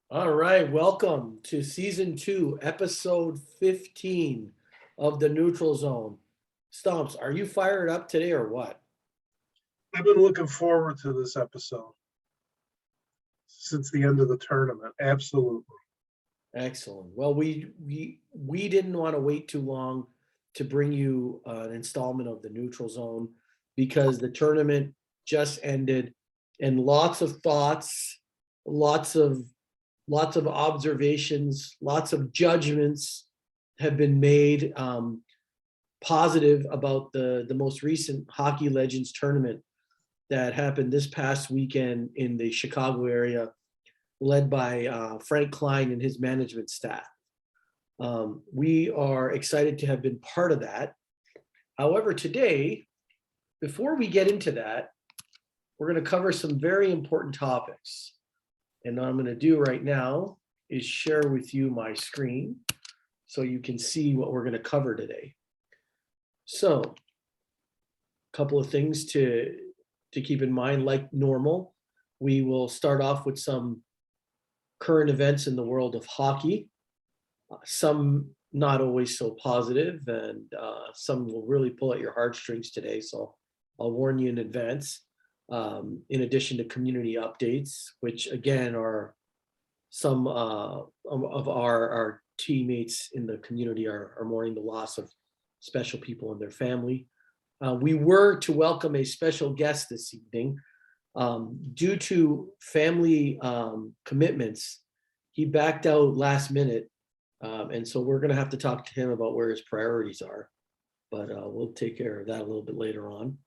All right, welcome to season 2, episode 15 of the Neutral Zone. Stomps, are you fired up today or what? I've been looking forward to this episode since the end of the tournament. Absolutely. Excellent. Well, we didn't want to wait too long to bring you an installment of the Neutral Zone because the tournament just ended and lots of thoughts, lots of observations, lots of judgments have been made positive about the most recent Hockey Legends tournament that happened this past weekend in the Chicago area, led by Frank Klein and his management staff. We are excited to have been part of that. However, today, before we get into that, we're going to cover some very important topics. And what I'm going to do right now is share with you my screen so you can see what we're going to cover today. So, a couple of things to keep in mind, like normal. We will start off with some current events in the world of hockey, some not always so positive, and some will really pull at your heartstrings today. So I'll warn you in advance. In addition to community updates, which again are some of our teammates in the community are mourning the loss of special people and their family. We were to welcome a special guest this evening. Due to family commitments, he backed out last minute. And so we're going to have to talk to him about where his priorities are. But we'll take care of that a little bit later on.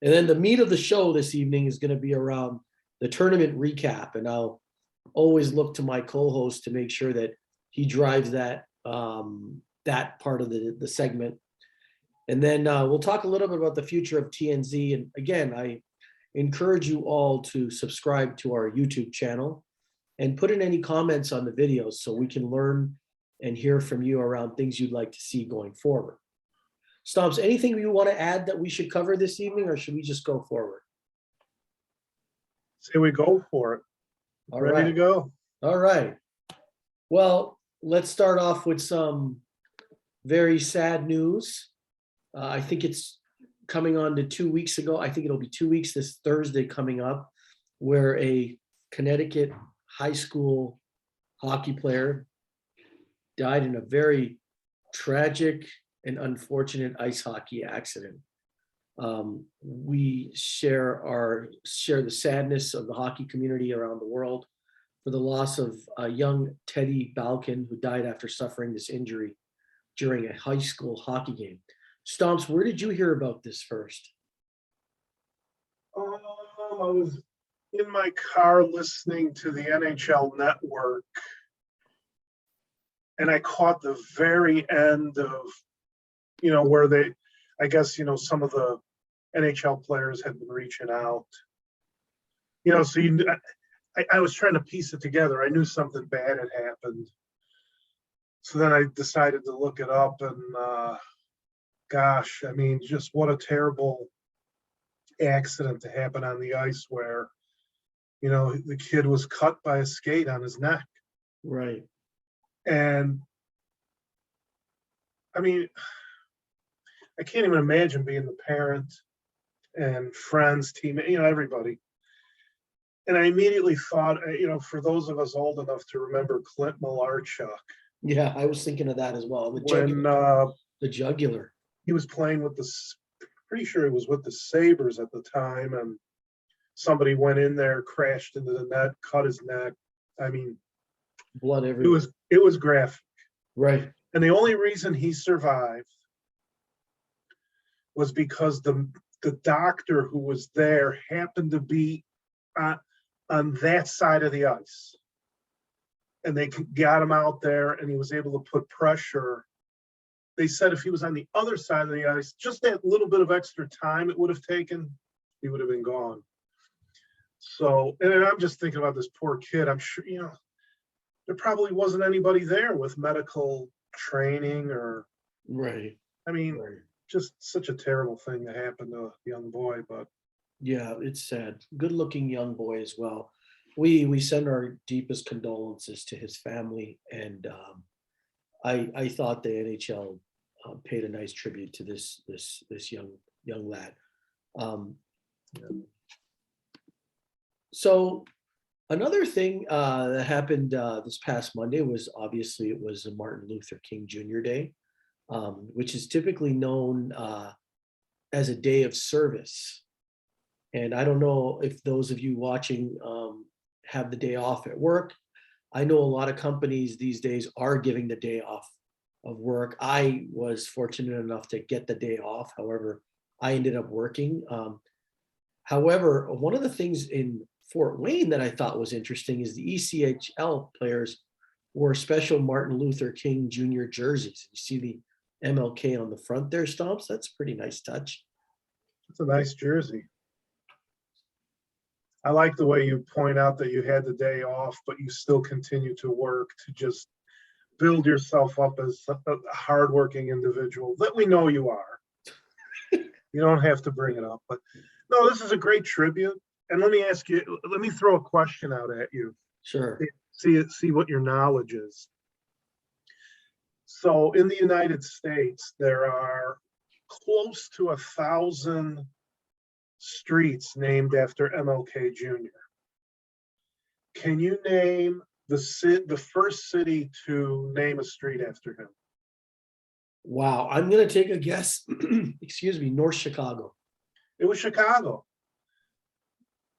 And then the meat of the show this evening is going to be around the tournament recap. And I'll always look to my co-host to make sure that he drives that part of the segment. And then we'll talk a little bit about the future of TNZ. And again, I encourage you all to subscribe to our YouTube channel and put in any comments on the videos so we can learn and hear from you around things you'd like to see going forward. Stomps, anything you want to add that we should cover this evening, or should we just go forward? Say we go for it. All Ready right. to go. All right. Well, let's start off with some very sad news. I think it's coming on to 2 weeks ago. I think it'll be 2 weeks this Thursday coming up, where a Connecticut high school hockey player died in a very tragic and unfortunate ice hockey accident. We share the sadness of the hockey community around the world for the loss of young Teddy Balkin, who died after suffering this injury during a high school hockey game. Stomps, where did you hear about this first? I was in my car listening to the NHL Network, and I caught the very end of, where I guess, some of the NHL players had been reaching out. So I was trying to piece it together. I knew something bad had happened. So then I decided to look it up, and gosh, I mean, just what a terrible accident to happen on the ice where, the kid was cut by a skate on his neck. Right. And I mean, I can't even imagine being the parent and friends, team, everybody. And I immediately thought, for those of us old enough to remember Clint Malarchuk. Yeah, I was thinking of that as well. The jugular. He was playing with pretty sure he was with the Sabres at the time, and somebody went in there, crashed into the net, cut his neck. I mean, blood everywhere. It was graphic. Right. And the only reason he survived was because the doctor who was there happened to be on that side of the ice. And they got him out there, and he was able to put pressure. They said if he was on the other side of the ice, just that little bit of extra time it would have taken, he would have been gone. So, and I'm just thinking about this poor kid. I'm sure, there probably wasn't anybody there with medical training or, Right. I mean, Right. just such a terrible thing to happen to a young boy, but Yeah, it's sad. Good looking young boy as well. We send our deepest condolences to his family, and I thought the NHL paid a nice tribute to this young lad. Um, so another thing that happened this past Monday was obviously it was a Martin Luther King Jr. Day, which is typically known as a day of service. And I don't know if those of you watching have the day off at work. I know a lot of companies these days are giving the day off of work. I was fortunate enough to get the day off. However, I ended up working. However, one of the things in Fort Wayne that I thought was interesting is the ECHL players wore special Martin Luther King Jr. jerseys. You see the MLK on the front there, Stomps? That's a pretty nice touch. it's a nice jersey. I like the way you point out that you had the day off, but you still continue to work to just build yourself up as a hardworking individual that we know you are. You don't have to bring it up, but no, this is a great tribute. And let me ask you, let me throw a question out at you. Sure. See what your knowledge is. So in the United States, there are close to 1,000 streets named after MLK Jr. Can you name the first city to name a street after him? Wow. I'm going to take a guess. Excuse me, North Chicago. It was Chicago.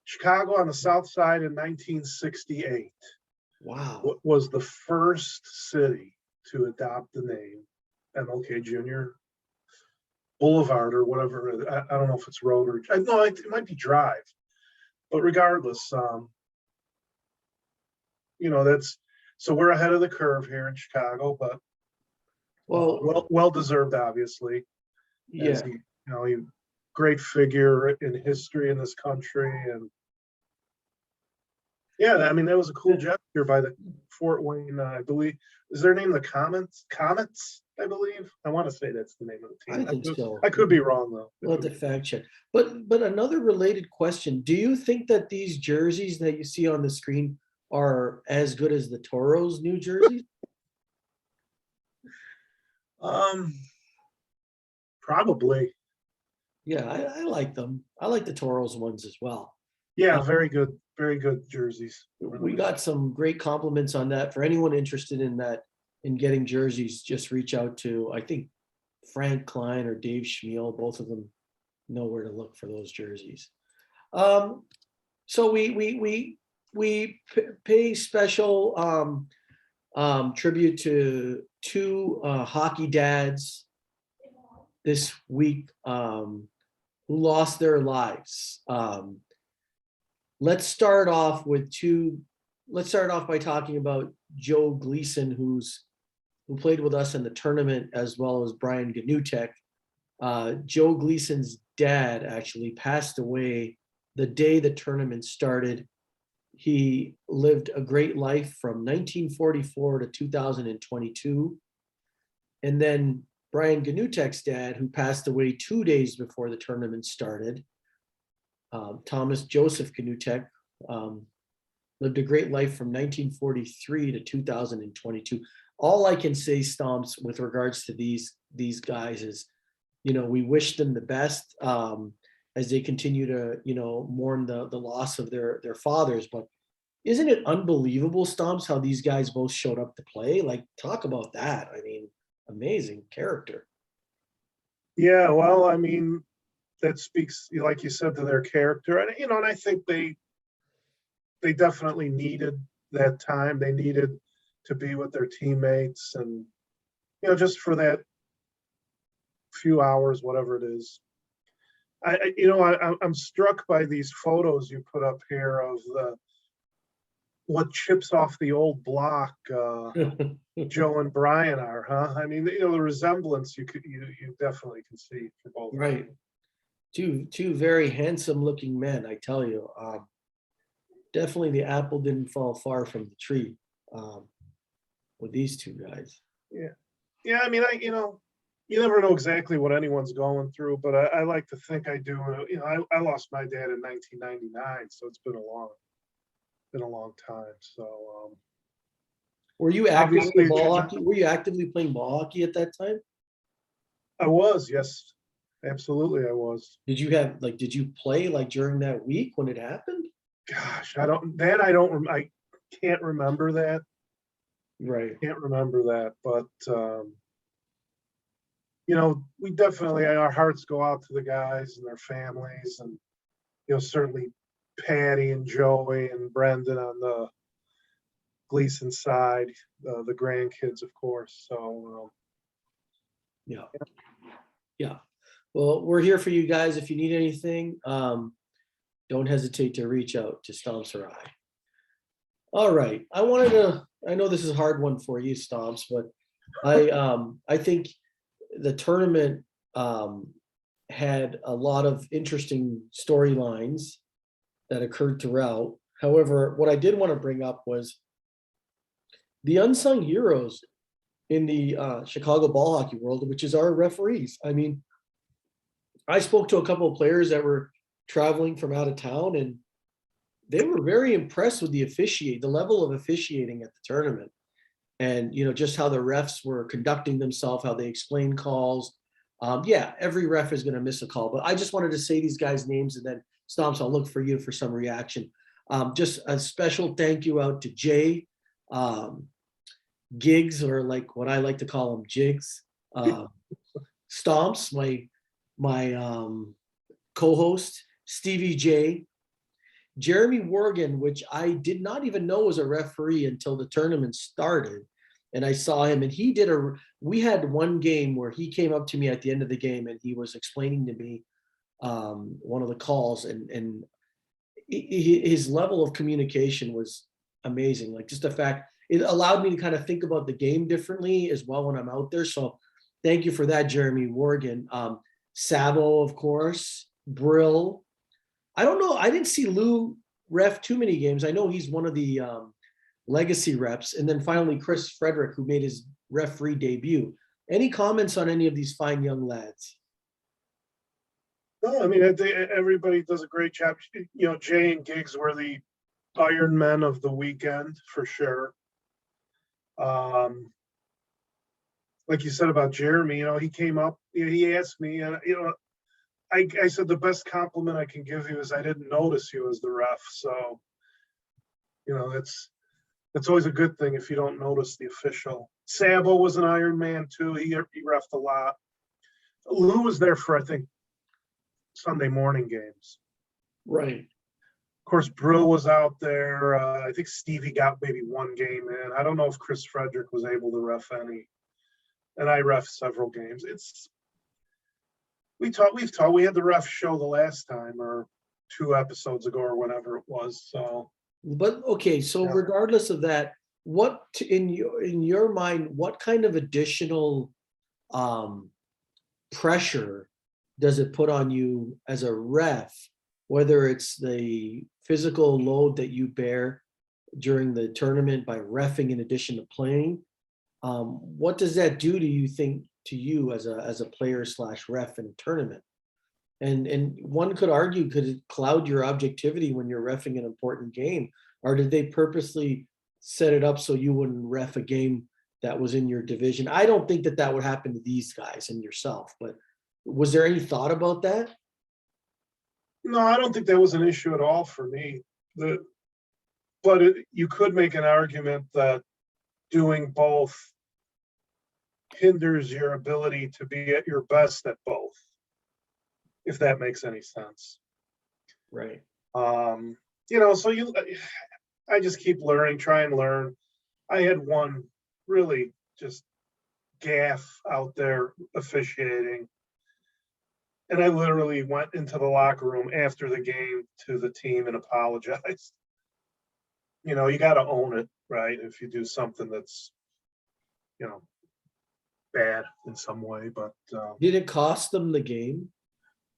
Chicago on the South Side in 1968 Wow. was the first city to adopt the name MLK Jr. Boulevard or whatever. I don't know if it's road or no, it might be drive. But regardless, that's so we're ahead of the curve here in Chicago, but Well, well deserved, obviously. yeah. He great figure in history in this country, and yeah, I mean that was a cool gesture by the Fort Wayne. I believe is their name the Comets. I believe I want to say that's the name of the I team. think so. I could be wrong though. We'll have to fact check. But another related question: do you think that these jerseys that you see on the screen are as good as the Toros' new jerseys? Probably. Yeah, I like them. I like the Toros ones as well. Yeah, very good jerseys. We got some great compliments on that. For anyone interested in that, in getting jerseys, just reach out to, I think, Frank Klein or Dave Schmiel. Both of them know where to look for those jerseys. So we pay special tribute to two hockey dads this week who lost their lives. Let's start off by talking about Joe Gleason, who played with us in the tournament, as well as Brian Ganutek. Joe Gleason's dad actually passed away the day the tournament started. He lived a great life from 1944 to 2022. And then Brian Ganutek's dad, who passed away 2 days before the tournament started, Thomas Joseph Ganutek, lived a great life from 1943 to 2022. All I can say, Stomps, with regards to these guys is, we wish them the best as they continue to, mourn the loss of their fathers. But isn't it unbelievable, Stomps, how these guys both showed up to play? Like, talk about that. I mean, amazing character. Yeah, well, I mean, that speaks, like you said, to their character, and and I think they definitely needed that time. They needed to be with their teammates, and just for that few hours, whatever it is. I'm struck by these photos you put up here of what chips off the old block Joe and Brian are, huh? I mean, the resemblance you definitely can see for both. Right. Two very handsome looking men, I tell you. Definitely the apple didn't fall far from the tree. with these two guys. Yeah. I mean, you never know exactly what anyone's going through, but I like to think I do. I lost my dad in 1999, so it's been a long time. So Were you active in the obviously, ball hockey? Were you actively playing ball hockey at that time? I was, yes, absolutely, I was. Did you play like during that week when it happened? Gosh, I can't remember that. Right. Can't remember that, but we definitely, our hearts go out to the guys and their families, and certainly Patty and Joey and Brendan on the Gleason side, the grandkids, of course. So Yeah. Yeah. Well, we're here for you guys. If you need anything, don't hesitate to reach out to Stomps or I. All right. I know this is a hard one for you, Stomps, but I think the tournament had a lot of interesting storylines that occurred throughout. However, what I did want to bring up was the unsung heroes in the Chicago ball hockey world, which is our referees. I mean, I spoke to a couple of players that were traveling from out of town, and they were very impressed with the level of officiating at the tournament. And, just how the refs were conducting themselves, how they explained calls. Yeah, every ref is going to miss a call, but I just wanted to say these guys' names, and then Stomps, I'll look for you for some reaction. Just a special thank you out to Jay, Gigs, or like what I like to call him, Jigs, Stomps, my co-host, Stevie J, Jeremy Worgan, which I did not even know was a referee until the tournament started. And I saw him, and we had one game where he came up to me at the end of the game, and he was explaining to me one of the calls, and his level of communication was amazing. Like, just the fact, it allowed me to kind of think about the game differently as well when I'm out there. So thank you for that, Jeremy Worgan. Sabo, of course, Brill. I don't know. I didn't see Lou ref too many games. I know he's one of the legacy reps. And then finally, Chris Frederick, who made his referee debut. Any comments on any of these fine young lads? no, I mean, I think everybody does a great job. Jay and Giggs were the Iron Men of the weekend for sure. Like you said about Jeremy, he came up, he asked me, and I said the best compliment I can give you is I didn't notice you as the ref. So, it's always a good thing if you don't notice the official. Sabo was an Iron Man too. He reffed a lot. Lou was there for, I think, Sunday morning games. Right. Of course, Brill was out there. I think Stevie got maybe one game in. I don't know if Chris Frederick was able to ref any. And I ref several games. We had the ref show the last time, or 2 episodes ago, or whenever it was. So, but okay, so yeah. Regardless of that, what in your mind, what kind of additional pressure does it put on you as a ref, whether it's the physical load that you bear during the tournament by reffing in addition to playing? What does that do to you think to you as a player / ref in a tournament? And one could argue, could it cloud your objectivity when you're reffing an important game, or did they purposely set it up so you wouldn't ref a game that was in your division? I don't think that would happen to these guys and yourself, but was there any thought about that? No, I don't think that was an issue at all for me. You could make an argument that doing both hinders your ability to be at your best at both, if that makes any sense. Right. I just keep learning, try and learn. I had one really just gaffe out there officiating, and I literally went into the locker room after the game to the team and apologized. You got to own it, right? If you do something that's, bad in some way, but did it cost them the game?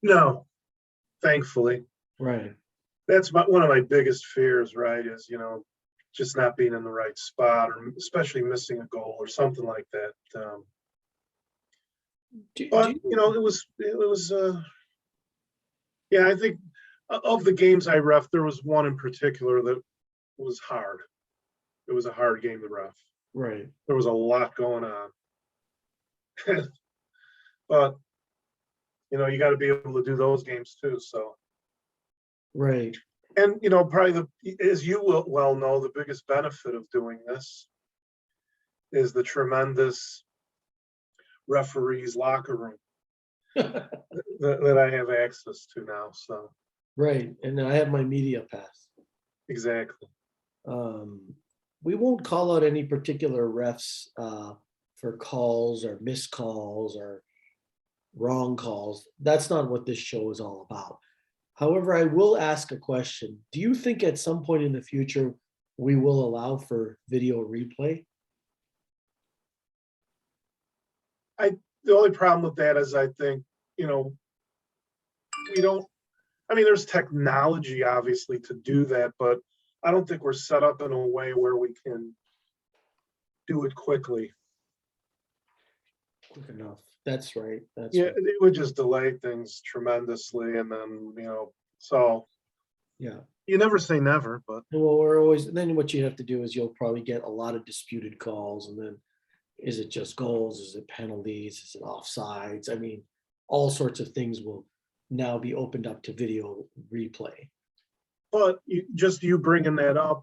No, thankfully. Right. That's one of my biggest fears, right? Is just not being in the right spot, or especially missing a goal or something like that. But yeah, I think of the games I ref, there was one in particular that was hard. It was a hard game to ref. Right. There was a lot going on. But you got to be able to do those games too. So, Right. and probably as you will well know, the biggest benefit of doing this is the tremendous referees locker room that I have access to now. So, Right. And I have my media pass. exactly. We won't call out any particular refs for calls or missed calls or wrong calls. That's not what this show is all about. However, I will ask a question. Do you think at some point in the future we will allow for video replay? The only problem with that is I think, we don't, there's technology obviously to do that, but I don't think we're set up in a way where we can do it quickly. Quick enough. That's right. That's Yeah, right. it would just delay things tremendously. And then, so Yeah. you never say never, but Well, we're always, then what you have to do is you'll probably get a lot of disputed calls, and then is it just goals? Is it penalties? Is it offsides? All sorts of things will now be opened up to video replay. But you bringing that up,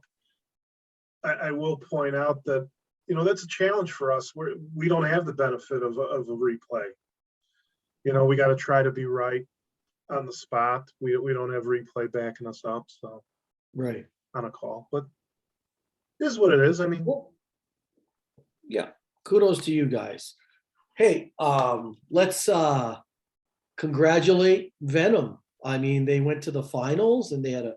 I will point out that, that's a challenge for us. We don't have the benefit of a replay. We got to try to be right on the spot. We don't have replay backing us up, so Right. on a call. But this is what it is. Well, yeah. Kudos to you guys. Hey, let's congratulate Venom. They went to the finals and they had a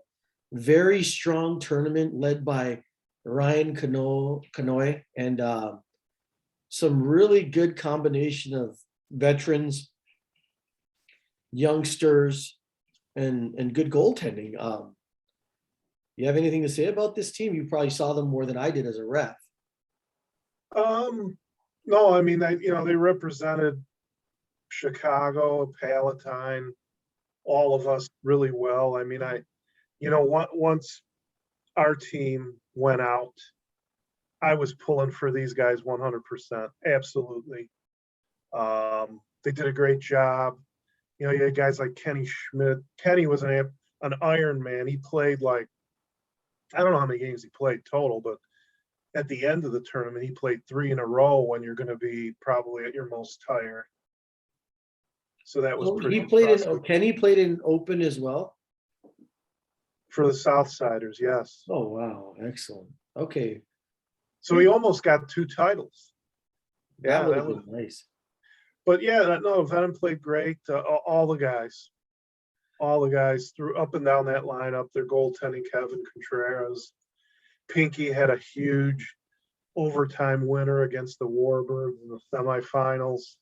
very strong tournament led by Ryan Canoy and some really good combination of veterans, youngsters, and good goaltending. You have anything to say about this team? You probably saw them more than I did as a ref. No, they represented Chicago, Palatine, all of us really well. Once our team went out, I was pulling for these guys 100%. Absolutely. They did a great job. You had guys like Kenny Schmidt. Kenny was an Iron Man. He played I don't know how many games he played total, but at the end of the tournament, he played 3 in a row when you're going to be probably at your most tired. So that was pretty impressive. Kenny played in Open as well? For the Southsiders, yes. Oh, wow. Excellent. Okay. So he almost got 2 titles. Yeah, that was nice. But yeah, no, Venom played great. All the guys threw up and down that lineup. Their goaltending, Kevin Contreras. Pinky had a huge overtime winner against the Warbirds in the semifinals.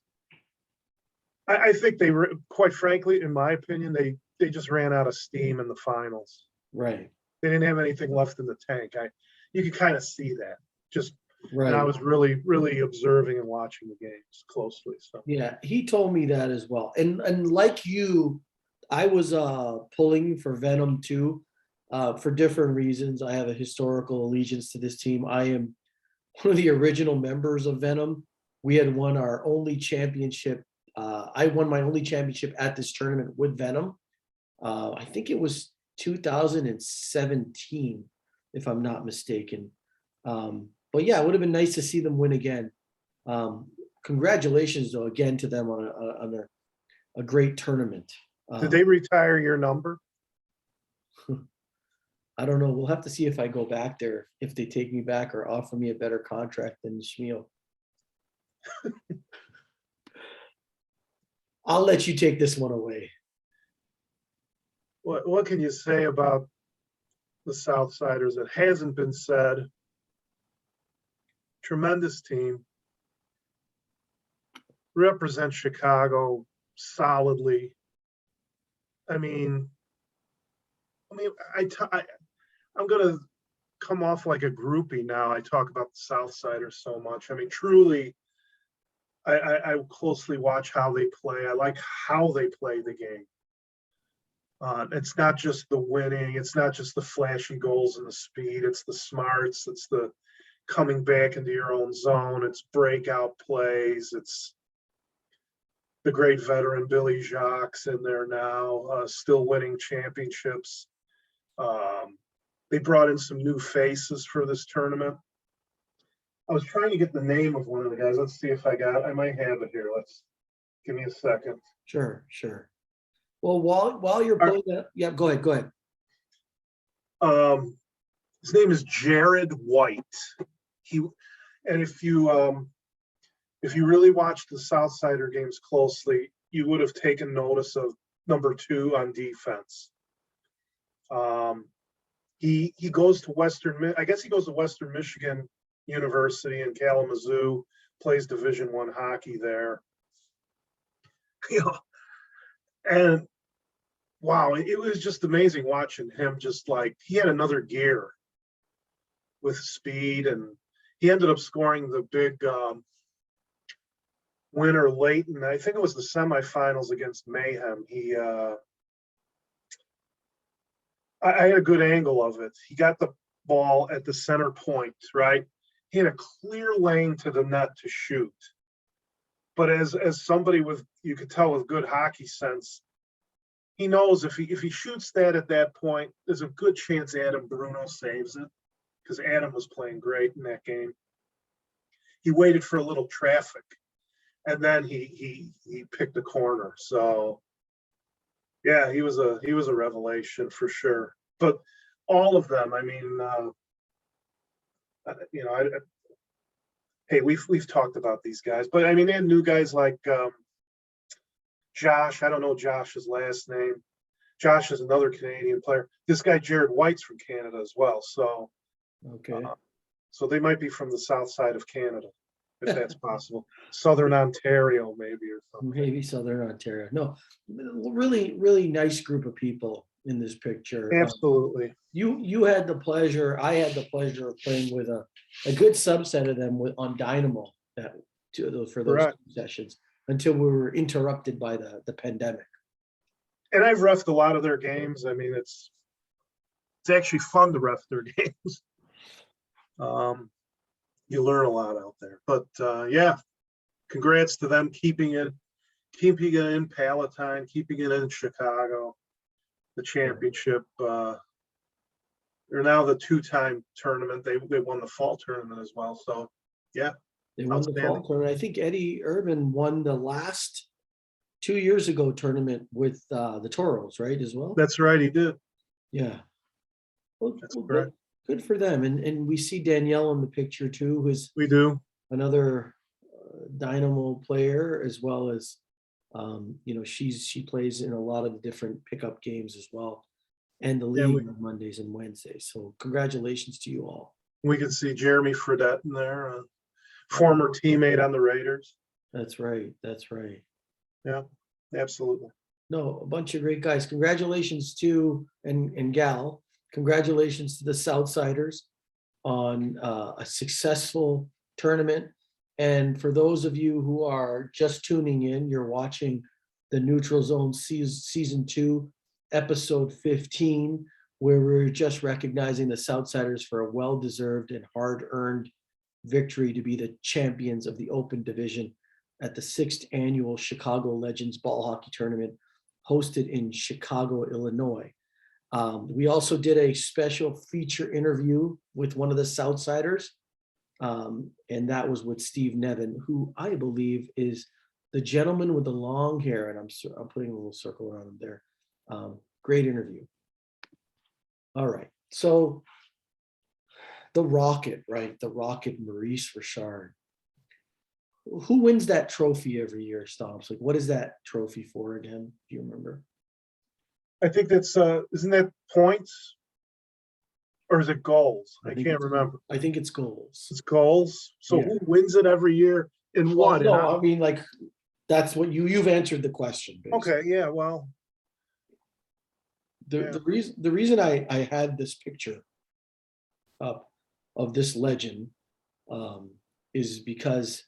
I think they, quite frankly, in my opinion, they just ran out of steam in the finals. Right. They didn't have anything left in the tank. You could kind of see that. Right. And I was really, really observing and watching the games closely. So yeah, he told me that as well. And like you, I was pulling for Venom too, for different reasons. I have a historical allegiance to this team. I am one of the original members of Venom. We had won our only championship. I won my only championship at this tournament with Venom. I think it was 2017, if I'm not mistaken. But yeah, it would have been nice to see them win again. Congratulations, though, again to them on a great tournament. did they retire your number? I don't know. We'll have to see if I go back there, if they take me back or offer me a better contract than Schmiel. I'll let you take this one away. What can you say about the Southsiders that hasn't been said? Tremendous team. Represent Chicago solidly. I'm going to come off like a groupie now. I talk about the Southsiders so much. I mean, truly, I closely watch how they play. I like how they play the game. It's not just the winning. It's not just the flashy goals and the speed. It's the smarts. It's the coming back into your own zone. It's breakout plays. It's the great veteran Billy Jacques in there now, still winning championships. They brought in some new faces for this tournament. I was trying to get the name of one of the guys. Let's see if I might have it here. Give me a second. Sure. Well, while you're pulling that, yeah, go ahead. His name is Jared White. And if you really watched the Southsider games closely, you would have taken notice of number 2 on defense. He goes to Western Michigan University in Kalamazoo, plays Division I hockey there. And wow, it was just amazing watching him. Just like he had another gear with speed, and he ended up scoring the big winner late, and I think it was the semifinals against Mayhem. I had a good angle of it. He got the ball at the center point, right? He had a clear lane to the net to shoot. But as somebody you could tell with good hockey sense, he knows if he shoots that at that point, there's a good chance Adam Bruno saves it, because Adam was playing great in that game. He waited for a little traffic, and then he picked a corner. So yeah, he was a revelation for sure. But all of them, I mean, hey, we've talked about these guys, but I mean, they had new guys like Josh. I don't know Josh's last name. Josh is another Canadian player. This guy Jared White's from Canada as well. So Okay. So they might be from the south side of Canada, if that's possible. Southern Ontario, maybe, or something. Maybe Southern Ontario. No, really, really nice group of people in this picture. Absolutely. You had the pleasure, I had the pleasure of playing with a good subset of them on Dynamo for those Correct. sessions until we were interrupted by the pandemic. And I've reffed a lot of their games. I mean, it's actually fun to ref their games. You learn a lot out there. But yeah, congrats to them keeping it in Palatine, keeping it in Chicago, the championship. They're now the 2-time tournament. They won the fall tournament as well. So yeah. They won the fall tournament. I think Eddie Urban won the last 2 years ago tournament with the Toros, right, as well? That's right, he did. Yeah. Well, That's correct. Good for them. And we see Danielle in the picture too, who's We do. another Dynamo player, as well as she plays in a lot of the different pickup games as well, and the league on Mondays and Wednesdays. So congratulations to you all. We can see Jeremy Fredette in there, a former teammate on the Raiders. That's right. Yeah, absolutely. No, a bunch of great guys. Congratulations to and gal. Congratulations to the Southsiders on a successful tournament. And for those of you who are just tuning in, you're watching the Neutral Zone season 2, episode 15, where we're just recognizing the Southsiders for a well-deserved and hard-earned victory to be the champions of the Open Division at the 6th annual Chicago Legends Ball Hockey Tournament hosted in Chicago, Illinois. We also did a special feature interview with one of the Southsiders, and that was with Steve Nevin, who I believe is the gentleman with the long hair, and I'm putting a little circle around him there. Great interview. All right, so the Rocket, right? The Rocket, Maurice Richard. Who wins that trophy every year, Stomps? Like, what is that trophy for again? Do you remember? I think that's isn't that points, or is it goals? I can't remember. I think it's goals. It's goals. So Yeah. who wins it every year and what? No, I mean, like, that's what you've answered the question. Basically. Okay, yeah, well. The reason I had this picture up of this legend is because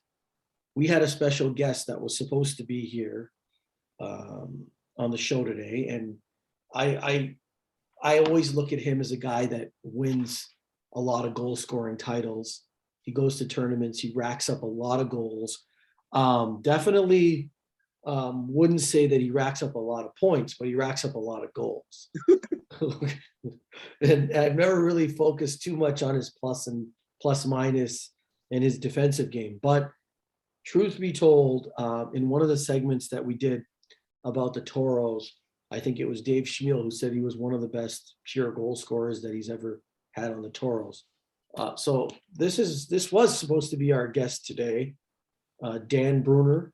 we had a special guest that was supposed to be here on the show today, and I always look at him as a guy that wins a lot of goal scoring titles. He goes to tournaments, he racks up a lot of goals. Definitely wouldn't say that he racks up a lot of points, but he racks up a lot of goals. And I've never really focused too much on his plus minus and his defensive game. But truth be told, in one of the segments that we did about the Toros, I think it was Dave Schmiel who said he was one of the best pure goal scorers that he's ever had on the Toros. So this was supposed to be our guest today, Dan Bruner.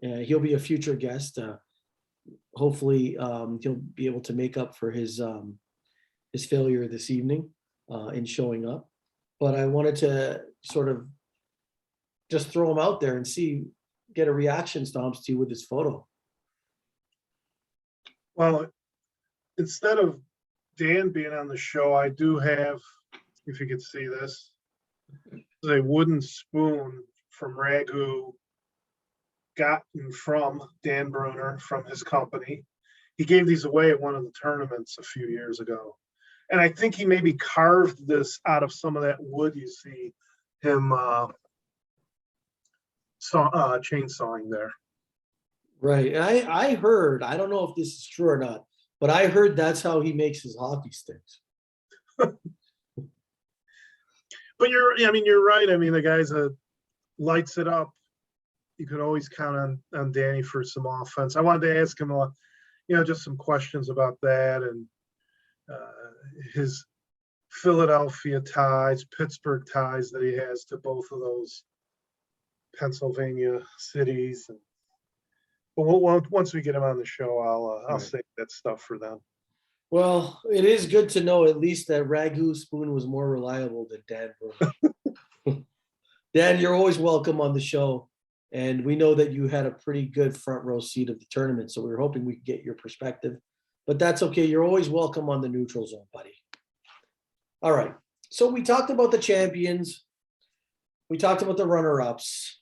He'll be a future guest. Hopefully, he'll be able to make up for his failure this evening in showing up. But I wanted to sort of just throw him out there and get a reaction, Stomps, to you with his photo. Well, instead of Dan being on the show, I do have, if you could see this, a wooden spoon from Ragu, gotten from Dan Bruner from his company. He gave these away at one of the tournaments a few years ago. And I think he maybe carved this out of some of that wood you see him chainsawing there. Right. And I heard, I don't know if this is true or not, but I heard that's how he makes his hockey sticks. But you're right. I mean, the guy's lights it up. You could always count on Danny for some offense. I wanted to ask him, just some questions about that and his Philadelphia ties, Pittsburgh ties that he has to both of those Pennsylvania cities. But once we get him on the show, I'll save that stuff for them. Well, it is good to know at least that Ragu spoon was more reliable than Dan Bruner. Dan, you're always welcome on the show. And we know that you had a pretty good front row seat of the tournament. So we were hoping we could get your perspective. But that's okay. You're always welcome on the neutral zone, buddy. All right. So we talked about the champions. We talked about the runner-ups.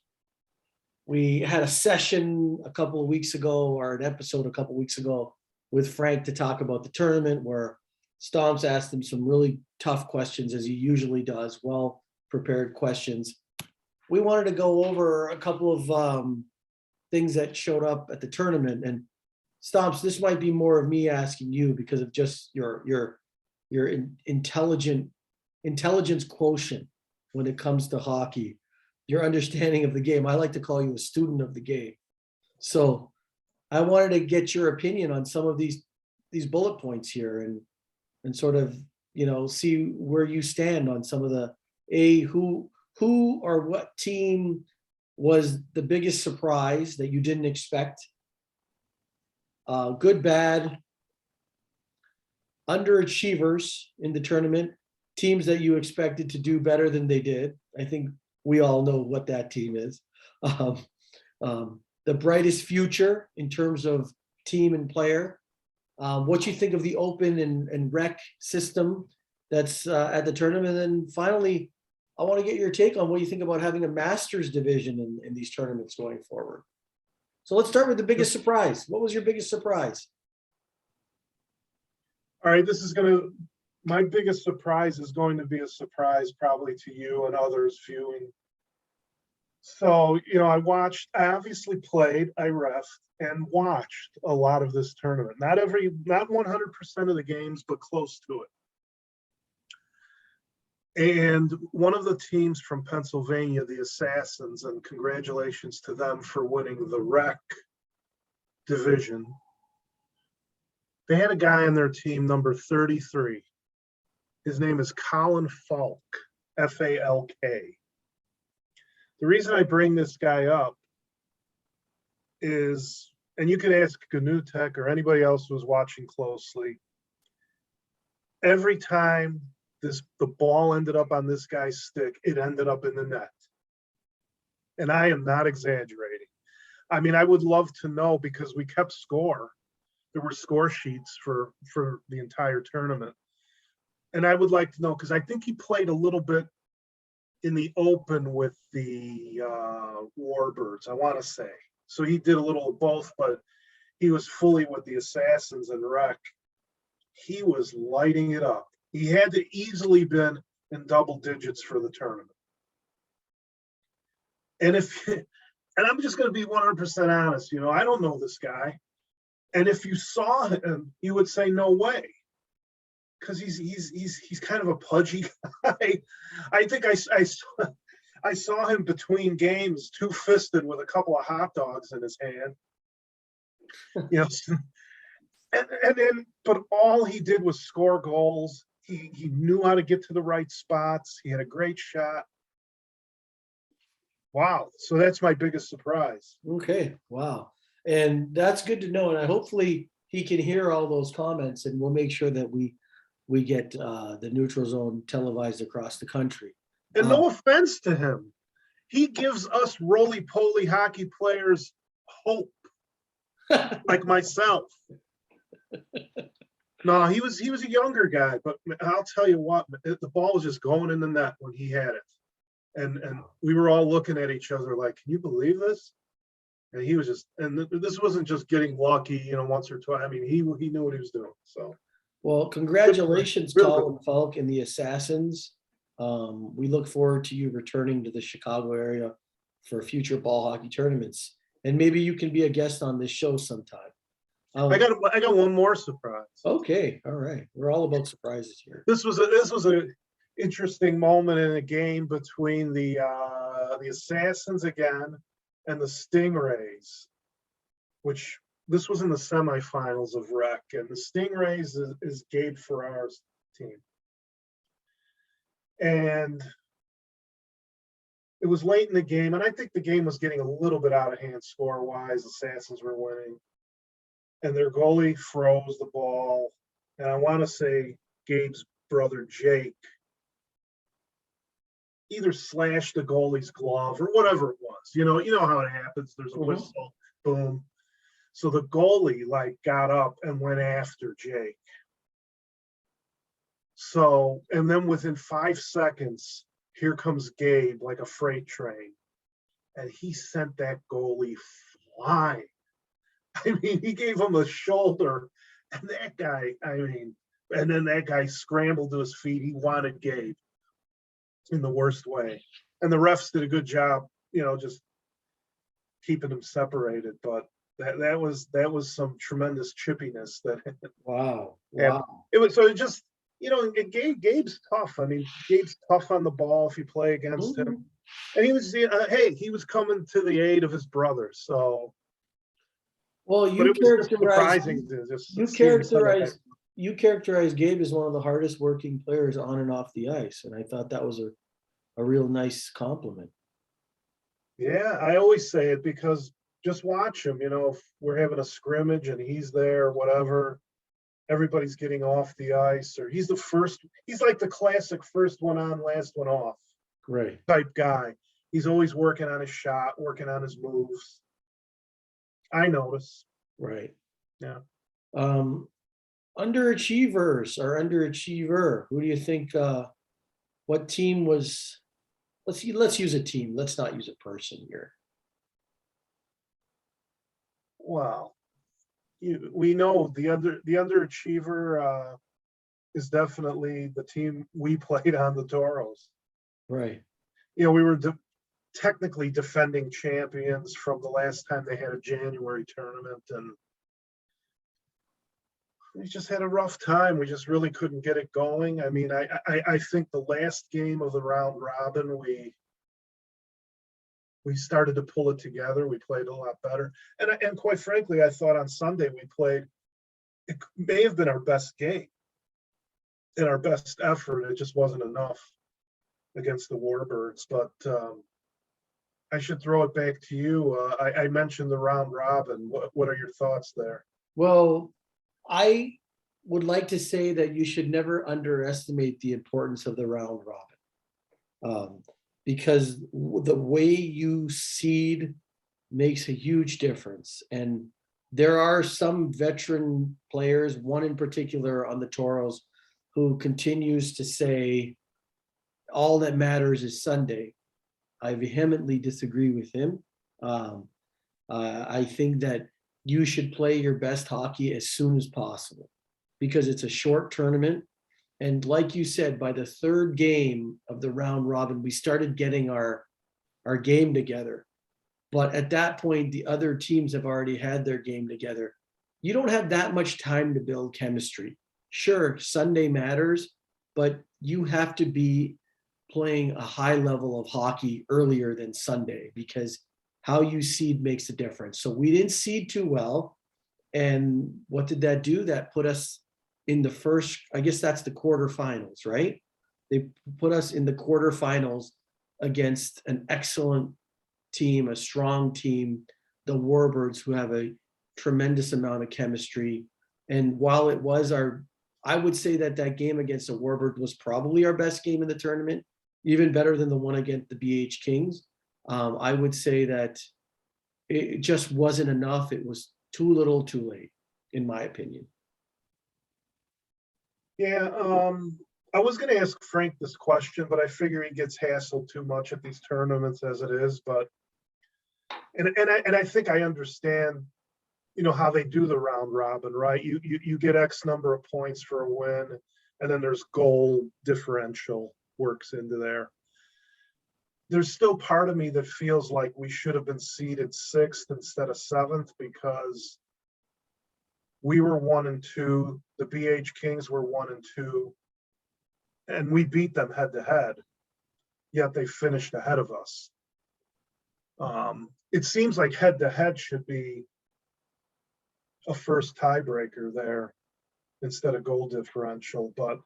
We had a session a couple of weeks ago, or an episode a couple of weeks ago with Frank to talk about the tournament, where Stomps asked him some really tough questions, as he usually does, well-prepared questions. We wanted to go over a couple of things that showed up at the tournament. And Stomps, this might be more of me asking you because of just your intelligence quotient when it comes to hockey, your understanding of the game. I like to call you a student of the game. So I wanted to get your opinion on some of these bullet points here and sort of, see where you stand on some of the who or what team was the biggest surprise that you didn't expect? Good, bad, underachievers in the tournament, teams that you expected to do better than they did. I think we all know what that team is. The brightest future in terms of team and player. What you think of the open and rec system that's at the tournament. And finally, I want to get your take on what you think about having a Masters division in these tournaments going forward. So let's start with the biggest surprise. What was your biggest surprise? All right, my biggest surprise is going to be a surprise probably to you and others viewing. So, I obviously played, I ref, and watched a lot of this tournament. Not 100% of the games, but close to it. And one of the teams from Pennsylvania, the Assassins, and congratulations to them for winning the rec division. They had a guy on their team, number 33. His name is Colin Falk, F-A-L-K. The reason I bring this guy up is, and you can ask Ganutek or anybody else who's watching closely, every time the ball ended up on this guy's stick, it ended up in the net. And I am not exaggerating. I mean, I would love to know, because we kept score. There were score sheets for the entire tournament. and I would like to know, because I think he played a little bit in the open with the Warbirds, I want to say. So he did a little of both, but he was fully with the Assassins and Rec. He was lighting it up. He had to easily been in double digits for the tournament. And I'm just going to be 100% honest, I don't know this guy. And if you saw him, you would say, no way. Because he's kind of a pudgy guy. I think I saw him between games, two-fisted with a couple of hot dogs in his hand. And then, but all he did was score goals. He knew how to get to the right spots. He had a great shot. Wow. So that's my biggest surprise. Okay. Wow. And that's good to know. And hopefully he can hear all those comments, and we'll make sure that we get the neutral zone televised across the country. And no offense to him, he gives us roly-poly hockey players hope, like myself. No, he was a younger guy, but I'll tell you what, the ball was just going in the net when he had it. And we were all looking at each other like, can you believe this? And he was just, and this wasn't just getting lucky, once or twice. I mean, he knew what he was doing. So, well, congratulations, Real Colin Falk and the Assassins. We look forward to you returning to the Chicago area for future ball hockey tournaments, and maybe you can be a guest on this show sometime. I got one more surprise. Okay, all right. We're all about surprises here. This was a interesting moment in a game between the Assassins again and the Stingrays, which this was in the semifinals of Rec, and the Stingrays is Gabe Farrar's team. And it was late in the game, and I think the game was getting a little bit out of hand score-wise. Assassins were winning. And their goalie froze the ball. And I want to say Gabe's brother, Jake, either slashed the goalie's glove or whatever it was. You know how it happens. There's a whistle, boom. So the goalie got up and went after Jake. So, and then within 5 seconds, here comes Gabe like a freight train. And he sent that goalie flying. I mean, he gave him a shoulder, and that guy, and then that guy scrambled to his feet. He wanted Gabe in the worst way. And the refs did a good job, just keeping them separated. But that was some tremendous chippiness that Wow. It was Gabe's tough. I mean, Gabe's tough on the ball if you play against him. And he was he was coming to the aid of his brother. So well, you characterize Gabe as one of the hardest working players on and off the ice, and I thought that was a real nice compliment. Yeah, I always say it because just watch him. If we're having a scrimmage and he's there, whatever, everybody's getting off the ice, or he's like the classic first one on, last one off, right, type guy. He's always working on his shot, working on his moves. I notice. Right. Yeah. Underachievers or underachiever. Who do you think? What team was? Let's use a team. Let's not use a person here. Well, we know the underachiever is definitely the team we played on, the Toros. Right. We were technically defending champions from the last time they had a January tournament, and we just had a rough time. We just really couldn't get it going. I mean, I think the last game of the round robin, we started to pull it together. We played a lot better, and quite frankly, I thought on Sunday we played. It may have been our best game and our best effort. It just wasn't enough against the Warbirds, but. I should throw it back to you. I mentioned the round robin. What are your thoughts there? Well, I would like to say that you should never underestimate the importance of the round robin, because the way you seed makes a huge difference. And there are some veteran players, one in particular on the Toros, who continues to say all that matters is Sunday. I vehemently disagree with him. I think that you should play your best hockey as soon as possible because it's a short tournament. And like you said, by the third game of the round robin, we started getting our game together. But at that point, the other teams have already had their game together. You don't have that much time to build chemistry. Sure, Sunday matters, but you have to be playing a high level of hockey earlier than Sunday because how you seed makes a difference. So we didn't seed too well. And what did that do? That put us in the first, I guess that's the quarterfinals, right? They put us in the quarterfinals against an excellent team, a strong team, the Warbirds, who have a tremendous amount of chemistry. And while it was I would say that that game against the Warbird was probably our best game in the tournament, even better than the one against the BH Kings. I would say that it just wasn't enough. It was too little, too late, in my opinion. Yeah, I was going to ask Frank this question, but I figure he gets hassled too much at these tournaments as it is. But and I think I understand, how they do the round robin, right? You get X number of points for a win, and then there's goal differential works into there. There's still part of me that feels like we should have been seeded 6th instead of 7th because we were 1 and 2. The BH Kings were 1 and 2, and we beat them head to head. Yet they finished ahead of us. It seems like head to head should be a first tiebreaker there instead of goal differential, but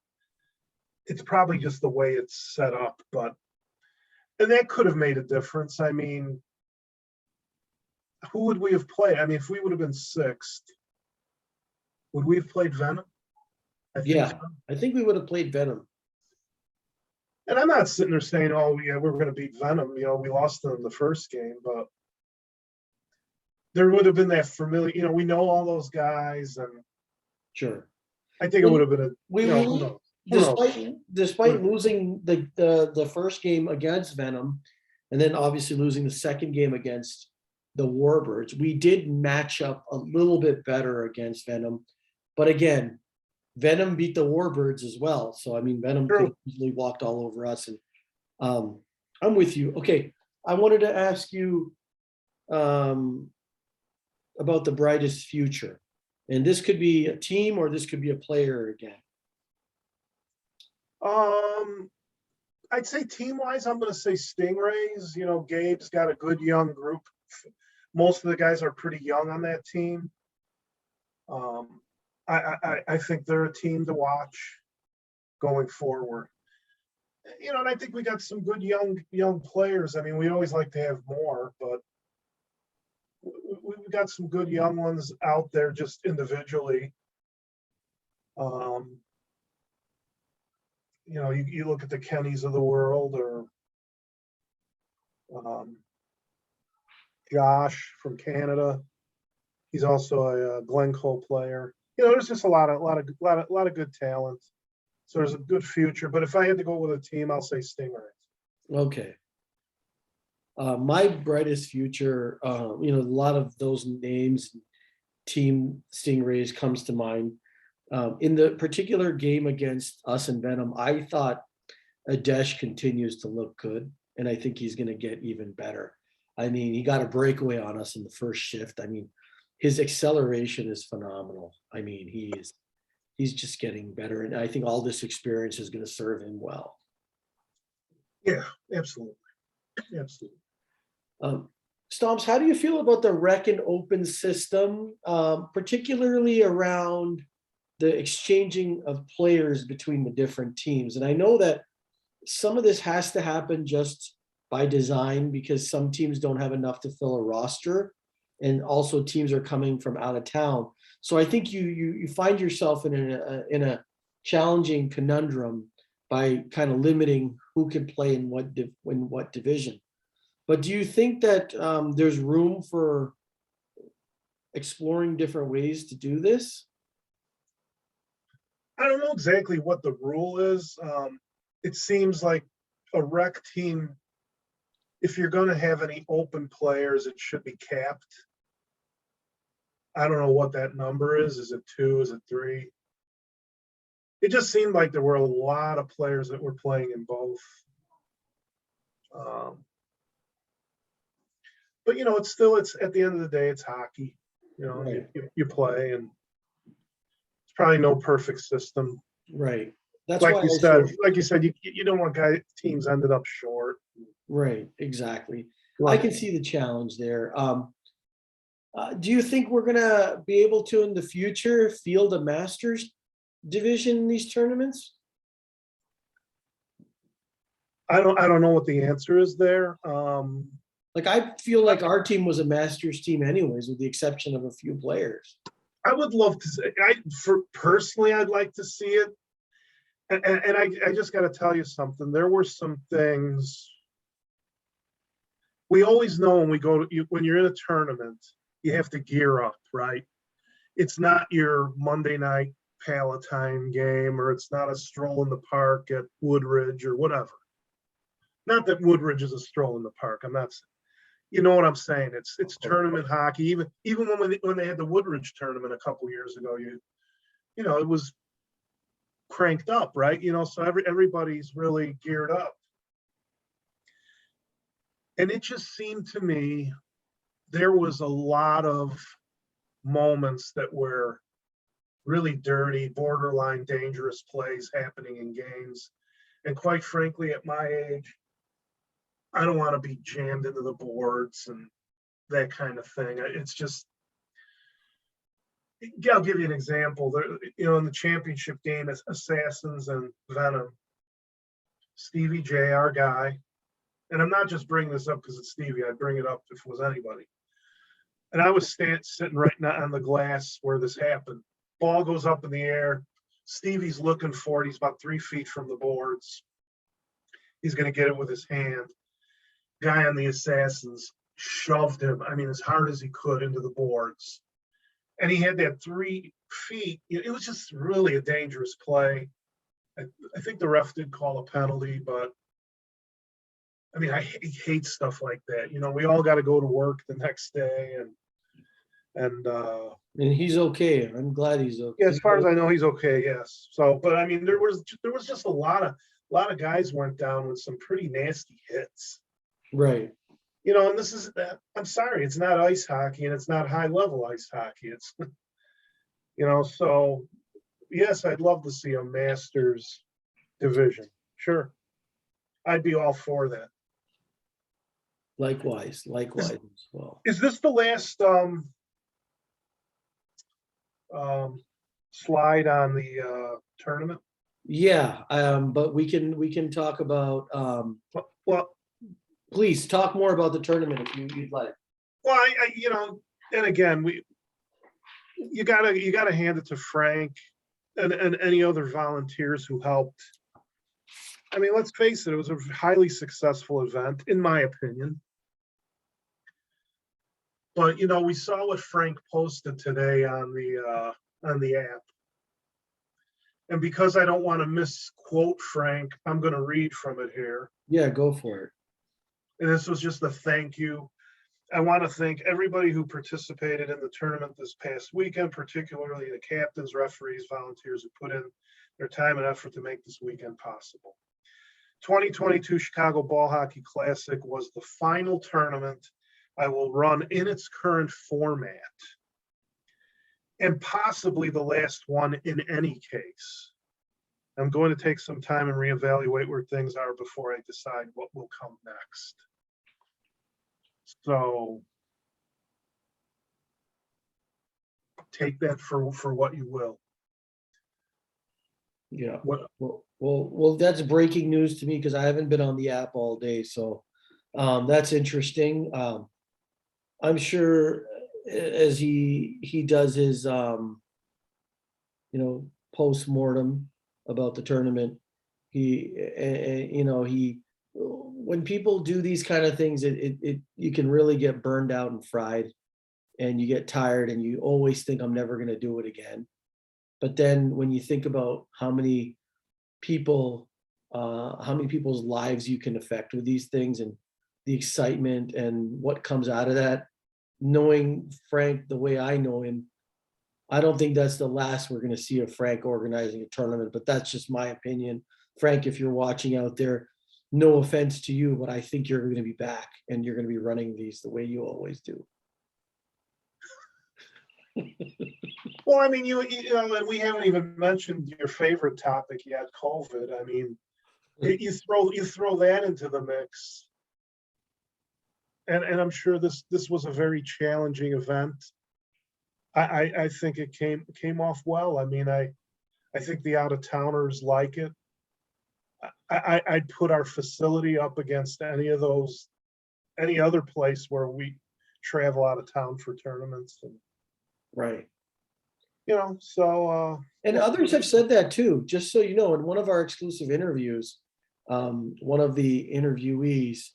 it's probably just the way it's set up. And that could have made a difference. I mean, who would we have played? I mean, if we would have been 6th, would we have played Venom? Yeah, I think we would have played Venom. And I'm not sitting there saying, oh, yeah, we're going to beat Venom. We lost them in the first game, but there would have been that familiar, we know all those guys. And sure, I think it would have been who knows? Despite losing the first game against Venom, and then obviously losing the second game against the Warbirds, we did match up a little bit better against Venom. But again, Venom beat the Warbirds as well. So, I mean, Venom could have easily walked all over us. And I'm with you. Okay, I wanted to ask you about the brightest future. And this could be a team or this could be a player again. I'd say team-wise, I'm going to say Stingrays. Gabe's got a good young group. Most of the guys are pretty young on that team. I think they're a team to watch going forward. And I think we got some good young players. I mean, we always like to have more, but we've got some good young ones out there just individually. You look at the Kennys of the world, or Josh from Canada. He's also a Glencoe player. There's just a lot of good talent. So there's a good future. But if I had to go with a team, I'll say Stingrays. Okay. My brightest future, a lot of those names, Team Stingrays comes to mind. In the particular game against us and Venom, I thought Adesh continues to look good, and I think he's going to get even better. I mean, he got a breakaway on us in the first shift. I mean, his acceleration is phenomenal. I mean, he's just getting better, and I think all this experience is going to serve him well. Yeah, absolutely. Stomps, how do you feel about the rec and open system, particularly around the exchanging of players between the different teams? And I know that some of this has to happen just by design because some teams don't have enough to fill a roster, and also teams are coming from out of town. So I think you find yourself in a challenging conundrum by kind of limiting who can play in what division. But do you think that there's room for exploring different ways to do this? I don't know exactly what the rule is. It seems like a rec team, if you're going to have any open players, it should be capped. I don't know what that number is. Is it 2? Is it 3? It just seemed like there were a lot of players that were playing in both. But it's at the end of the day, it's hockey. Right. You play, and it's probably no perfect system. Right. That's Like why you I said, sort you don't want teams ended up short. right, exactly. I Right. can see the challenge there. Do you think we're gonna be able to in the future field a Masters division in these tournaments? I don't know what the answer is there. Like, I feel like our team was a Masters team anyways, with the exception of a few players. I would love to say, personally, I'd like to see it. And I just got to tell you something. There were some things we always know when we go to when you're in a tournament, you have to gear up, right? It's not your Monday night Palatine game, or it's not a stroll in the park at Woodridge or whatever. Not that Woodridge is a stroll in the park. I'm not. You know what I'm saying? It's tournament hockey. Even when they had the Woodridge tournament a couple years ago, it was cranked up, right? So everybody's really geared up. And it just seemed to me there was a lot of moments that were really dirty, borderline dangerous plays happening in games. And quite frankly, at my age, I don't want to be jammed into the boards and that kind of thing. It's just, I'll give you an example. In the championship game, it's Assassins and Venom. Stevie J, our guy, and I'm not just bringing this up because it's Stevie. I'd bring it up if it was anybody. And I was sitting right now on the glass where this happened. Ball goes up in the air. Stevie's looking for it. He's about 3 feet from the boards. He's going to get it with his hand. Guy on the Assassins shoved him, as hard as he could into the boards. And he had that 3 feet. It was just really a dangerous play. I think the ref did call a penalty, but I hate stuff like that. We all got to go to work the next day, and And he's okay. I'm glad he's okay. yeah, as far as I know, he's okay. Yes. So, but there was just a lot of guys went down with some pretty nasty hits. Right. And this is, I'm sorry, it's not ice hockey, and it's not high level ice hockey. It's, so yes, I'd love to see a Masters division. Sure. I'd be all for that. Likewise as well. Is this the last slide on the tournament? Yeah, but we can talk about Well, please talk more about the tournament if you'd like. well, and again, you gotta hand it to Frank and any other volunteers who helped. Let's face it, it was a highly successful event, in my opinion. But we saw what Frank posted today on the app. And because I don't want to misquote Frank, I'm going to read from it here. Yeah, go for it. And this was just a thank you. I want to thank everybody who participated in the tournament this past weekend, particularly the captains, referees, volunteers who put in their time and effort to make this weekend possible. 2022 Chicago Ball Hockey Classic was the final tournament I will run in its current format, and possibly the last one in any case. I'm going to take some time and reevaluate where things are before I decide what will come next. So take that for what you will. Yeah. Well, that's breaking news to me because I haven't been on the app all day. So that's interesting. I'm sure as he does his post-mortem about the tournament, when people do these kind of things, it you can really get burned out and fried, and you get tired and you always think I'm never going to do it again. But then when you think about how many people's lives you can affect with these things, and the excitement and what comes out of that, knowing Frank the way I know him, I don't think that's the last we're going to see of Frank organizing a tournament, but that's just my opinion. Frank, if you're watching out there, no offense to you, but I think you're going to be back and you're going to be running these the way you always do. Well, I mean, you know, and we haven't even mentioned your favorite topic yet, COVID. I mean, you throw that into the mix, and I'm sure this was a very challenging event. I think it came off well. I mean, I think the out of towners like it. I'd put our facility up against any other place where we travel out of town for tournaments, and Right. you know, so And others have said that too, just so you know, in one of our exclusive interviews, one of the interviewees,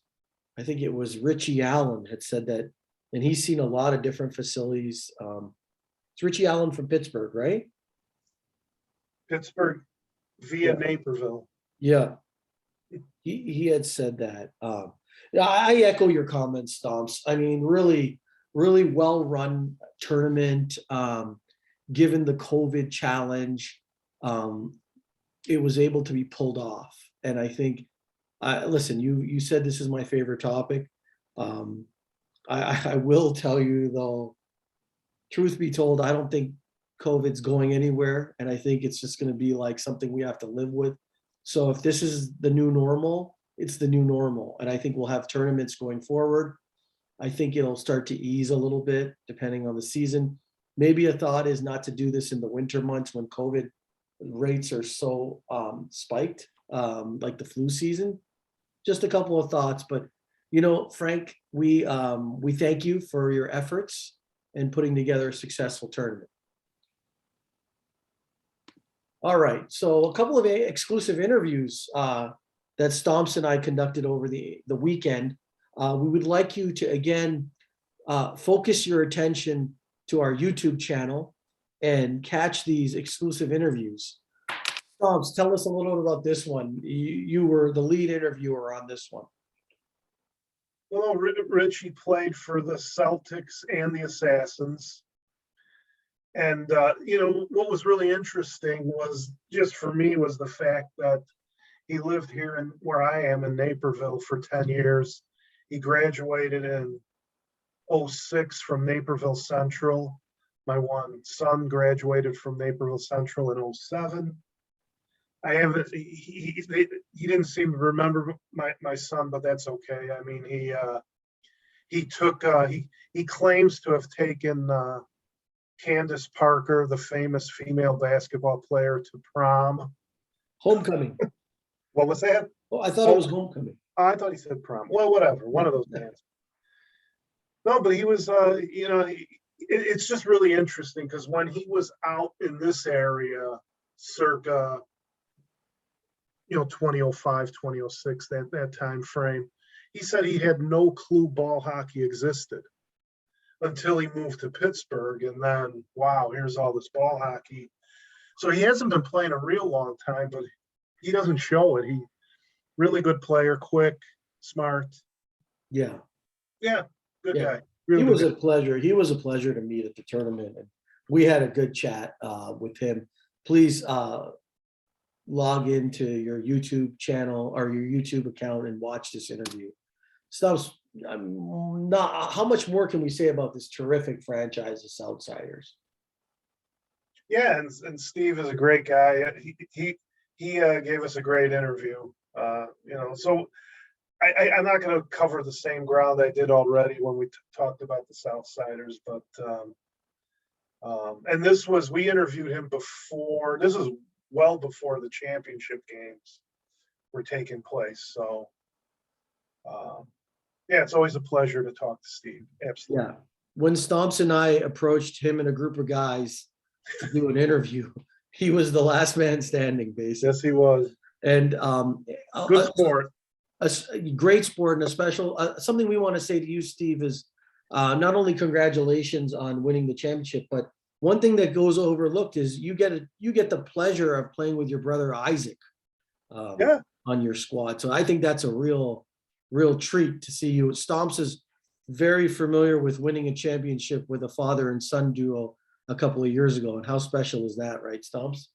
I think it was Richie Allen, had said that, and he's seen a lot of different facilities. It's Richie Allen from Pittsburgh, right? Pittsburgh via Naperville. Yeah. He had said that. Yeah, I echo your comments, Stomps. I mean, really, really well run tournament. Given the COVID challenge, it was able to be pulled off. And I think, listen, you said this is my favorite topic. I will tell you though, truth be told, I don't think COVID's going anywhere. And I think it's just going to be like something we have to live with. So if this is the new normal, it's the new normal. And I think we'll have tournaments going forward. I think it'll start to ease a little bit depending on the season. Maybe a thought is not to do this in the winter months when COVID rates are so spiked, like the flu season. Just a couple of thoughts, but you know, Frank, we thank you for your efforts in putting together a successful tournament. All right, so a couple of exclusive interviews that Stomps and I conducted over the weekend. We would like you to, again, focus your attention to our YouTube channel and catch these exclusive interviews. Stomps, tell us a little bit about this one. You were the lead interviewer on this one. Well, Richie played for the Celtics and the Assassins. And, you know, what was really interesting was, just for me, was the fact that he lived here in where I am in Naperville for 10 years. He graduated in 06 from Naperville Central. My one son graduated from Naperville Central in 07. I haven't, he didn't seem to remember my son, but that's okay. I mean, he claims to have taken Candace Parker, the famous female basketball player, to prom. Homecoming. What was that? Oh, I thought it was homecoming. I thought he said prom. Well, whatever, one of those bands. No, but he was, you know, it's just really interesting because when he was out in this area, circa, you know, 2005, 2006, that time frame, he said he had no clue ball hockey existed until he moved to Pittsburgh. And then, wow, here's all this ball hockey. So he hasn't been playing a real long time, but he doesn't show it. He really good player, quick, smart. Yeah. Yeah, good guy. Really he was a pleasure. He was a pleasure to meet at the tournament, and we had a good chat with him. Please log into your YouTube channel or your YouTube account and watch this interview. Stubbs, how much more can we say about this terrific franchise, the Southsiders? Yeah, and Steve is a great guy. He gave us a great interview. You know, so I'm not going to cover the same ground I did already when we talked about the Southsiders, but and we interviewed him before. This is well before the championship games were taking place. So, yeah, it's always a pleasure to talk to Steve. Absolutely. Yeah. When Stomps and I approached him and a group of guys to do an interview, he was the last man standing, basically. Yes, he was. And good sport. A great sport, and a special something we want to say to you, Steve, is not only congratulations on winning the championship, but one thing that goes overlooked is you get the pleasure of playing with your brother Isaac Yeah, on your squad. So I think that's a real treat to see you. Stomps is very familiar with winning a championship with a father and son duo a couple of years ago. And how special is that, right, Stomps?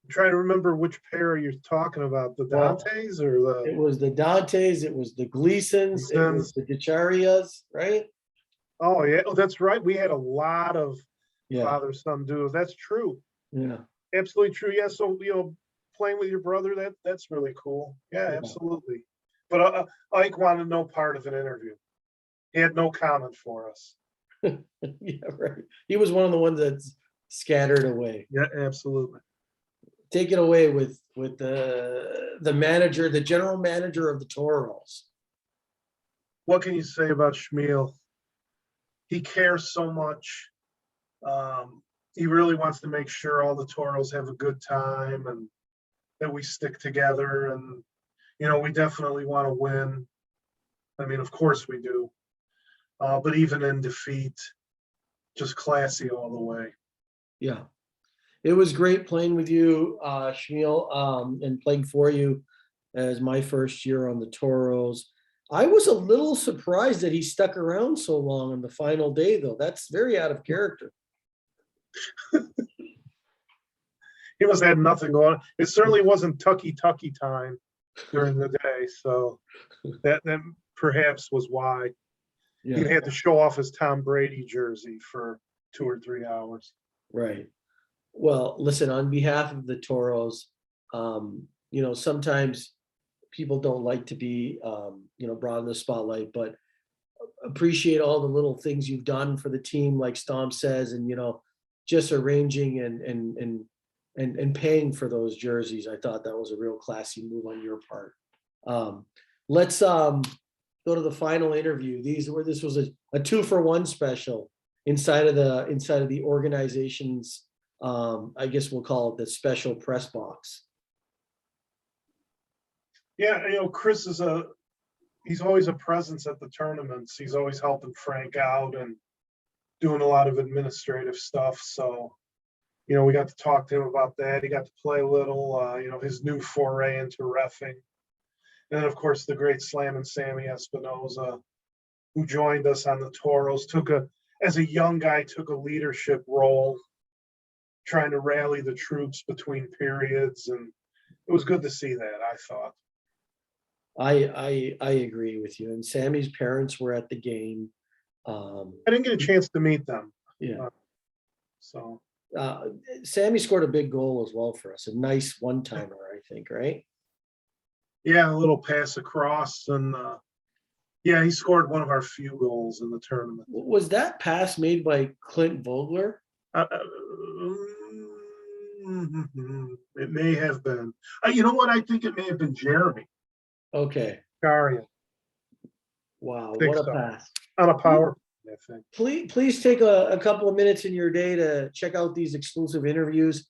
I'm trying to remember which pair you're talking about, the Well, Dantes or the it was the Dantes, it was the Gleasons, it was Gleasons. the Decharias, right? Oh yeah, oh that's right. We had a lot of Yeah, father-son duos. That's true. yeah, Absolutely true. Yeah, so playing with your brother, that's really cool. Yeah, yeah. absolutely. But Ike wanted no part of an interview. He had no comment for us. Yeah, right. He was one of the ones that's scattered away. Yeah, absolutely. Take it away with the manager, the general manager of the Toros. What can you say about Schmiel? He cares so much. He really wants to make sure all the Toros have a good time and that we stick together. And we definitely want to win. I mean, of course we do. But even in defeat, just classy all the way. Yeah. It was great playing with you, Shmuel, and playing for you as my first year on the Toros. I was a little surprised that he stuck around so long on the final day, though. That's very out of character. He must have had nothing going on. It certainly wasn't tucky time during the day. So that perhaps was why he Yeah, had to show off his Tom Brady jersey for 2 or 3 hours. right. Well, listen, on behalf of the Toros, sometimes people don't like to be, brought in the spotlight, but appreciate all the little things you've done for the team, like Stomp says, and, just arranging and paying for those jerseys. I thought that was a real classy move on your part. Let's go to the final interview. This was a 2-for-1 special inside of the organization's, I guess we'll call it the special press box. Yeah, Chris he's always a presence at the tournaments. He's always helping Frank out and doing a lot of administrative stuff. So, we got to talk to him about that. He got to play a little, his new foray into reffing. And then, of course, the great Slam and Sammy Espinoza, who joined us on the Toros, as a young guy, took a leadership role, trying to rally the troops between periods. And it was good to see that, I thought. I agree with you. And Sammy's parents were at the game. I didn't get a chance to meet them. Yeah. So Sammy scored a big goal as well for us. A nice one-timer, I think, right? Yeah, a little pass across, and yeah, he scored one of our few goals in the tournament. Was that pass made by Clint Vogler? It may have been. You know what? I think it may have been Jeremy. Okay. Karian. Wow, what a pass. On a power, I think. Please take a couple of minutes in your day to check out these exclusive interviews.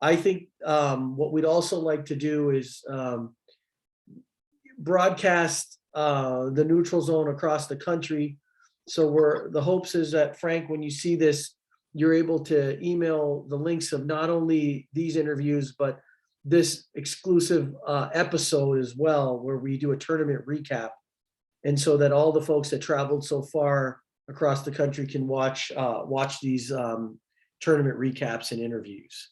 I think what we'd also like to do is broadcast the neutral zone across the country. So the hopes is that, Frank, when you see this, you're able to email the links of not only these interviews, but this exclusive episode as well, where we do a tournament recap. And so that all the folks that traveled so far across the country can watch these tournament recaps and interviews.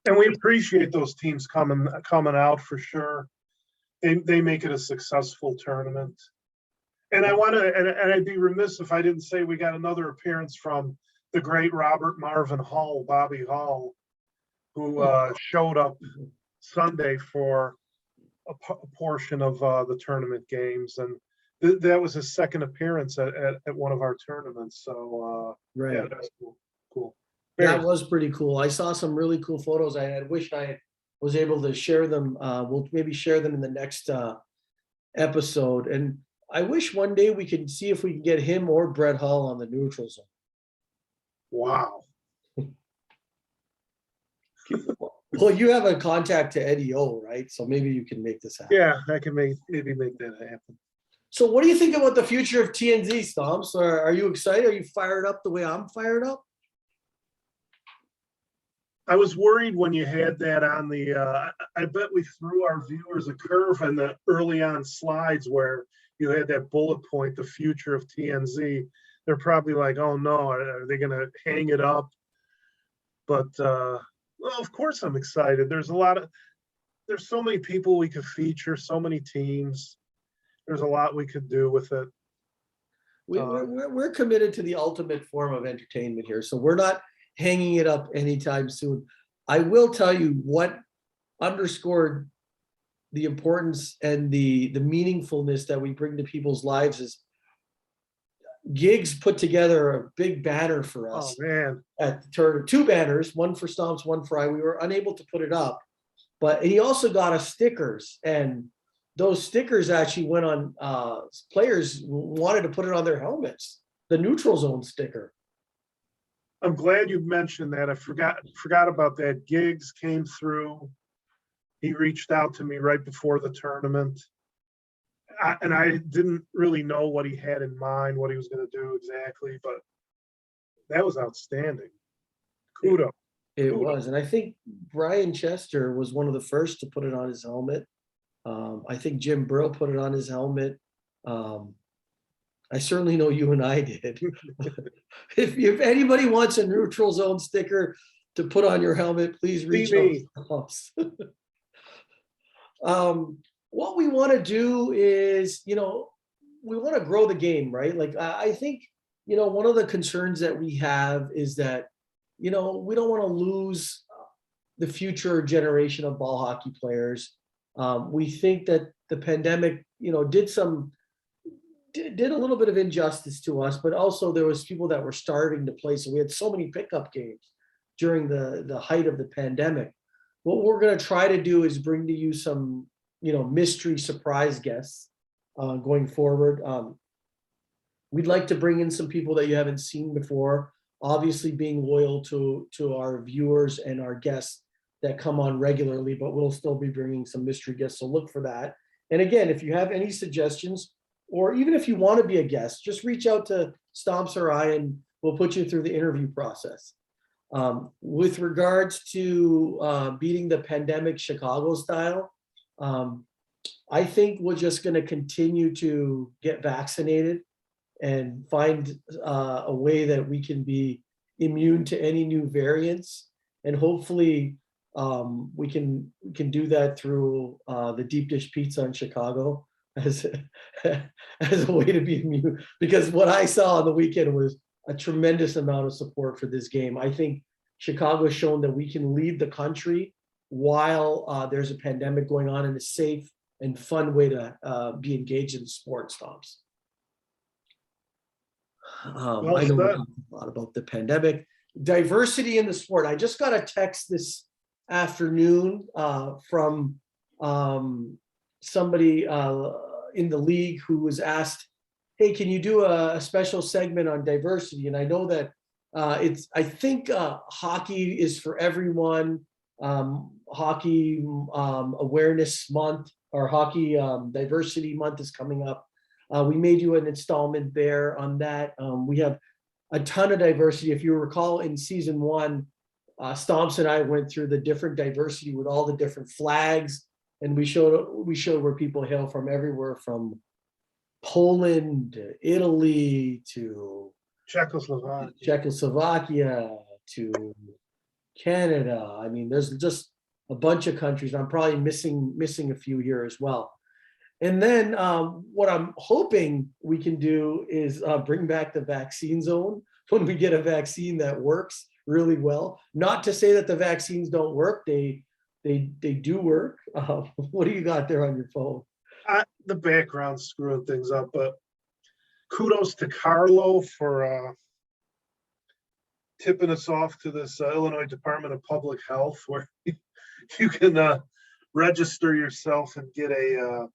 And we appreciate those teams coming out for sure. They make it a successful tournament. And and I'd be remiss if I didn't say we got another appearance from the great Robert Marvin Hall, Bobby Hall, who showed up Sunday for a portion of the tournament games. And that was his second appearance at one of our tournaments. So right. Yeah, that's cool. That was pretty cool. I saw some really cool photos. I had wished I was able to share them. We'll maybe share them in the next episode. And I wish one day we could see if we can get him or Brett Hall on the neutral zone. Wow. Well, you have a contact to Eddie O, right? So maybe you can make this happen. Yeah, I can maybe make that happen. So what do you think about the future of TNZ, Stomps? Are you excited? Are you fired up the way I'm fired up? I was worried when you had that on the, I bet we threw our viewers a curve in the early on slides where you had that bullet point, the future of TNZ. They're probably like, oh no, are they going to hang it up? But, well, of course I'm excited. There's so many people we could feature, so many teams. There's a lot we could do with it. We're committed to the ultimate form of entertainment here, so we're not hanging it up anytime soon. I will tell you what underscored the importance and the meaningfulness that we bring to people's lives is Gigs put together a big banner for Oh us man, at the tournament. Two banners, one for Stomps, one for I. We were unable to put it up, but he also got us stickers, and those stickers actually went on. Players wanted to put it on their helmets. The neutral zone sticker. I'm glad you mentioned that. I forgot about that. Gigs came through. He reached out to me right before the tournament. And I didn't really know what he had in mind, what he was going to do exactly, but that was outstanding. Kudos. It was. And I think Brian Chester was one of the first to put it on his helmet. I think Jim Burrow put it on his helmet. I certainly know you and I did. If anybody wants a neutral zone sticker to put on your helmet, please reach out to us. What we want to do is, we want to grow the game, right? Like, I think, one of the concerns that we have is that, we don't want to lose the future generation of ball hockey players. We think that the pandemic, did a little bit of injustice to us, but also there was people that were starving to play. So we had so many pickup games during the height of the pandemic. What we're going to try to do is bring to you some, mystery surprise guests going forward. We'd like to bring in some people that you haven't seen before, obviously being loyal to our viewers and our guests that come on regularly, but we'll still be bringing some mystery guests. So look for that. And again, if you have any suggestions, or even if you want to be a guest, just reach out to Stomps or I, and we'll put you through the interview process. With regards to beating the pandemic Chicago style, I think we're just going to continue to get vaccinated and find a way that we can be immune to any new variants. And hopefully we can do that through the deep dish pizza in Chicago as a way to be immune. Because what I saw on the weekend was a tremendous amount of support for this game. I think Chicago has shown that we can lead the country while there's a pandemic going on in a safe and fun way to be engaged in sports, Stomps. I know a lot about the pandemic. Diversity in the sport. I just got a text this afternoon from somebody in the league who was asked, hey, can you do a special segment on diversity? And I know that I think hockey is for everyone. Hockey Awareness Month or Hockey Diversity Month is coming up. We made you an installment there on that. We have a ton of diversity. If you recall in season 1, Stomps and I went through the different diversity with all the different flags, and we showed where people hail from everywhere from Poland to Italy to Czechoslovakia to Canada. I mean, there's just a bunch of countries. I'm probably missing a few here as well. And then what I'm hoping we can do is bring back the vaccine zone when we get a vaccine that works really well. Not to say that the vaccines don't work. They do work. What do you got there on your phone? The background's screwing things up, but kudos to Carlo for tipping us off to this Illinois Department of Public Health, where you can register yourself and get a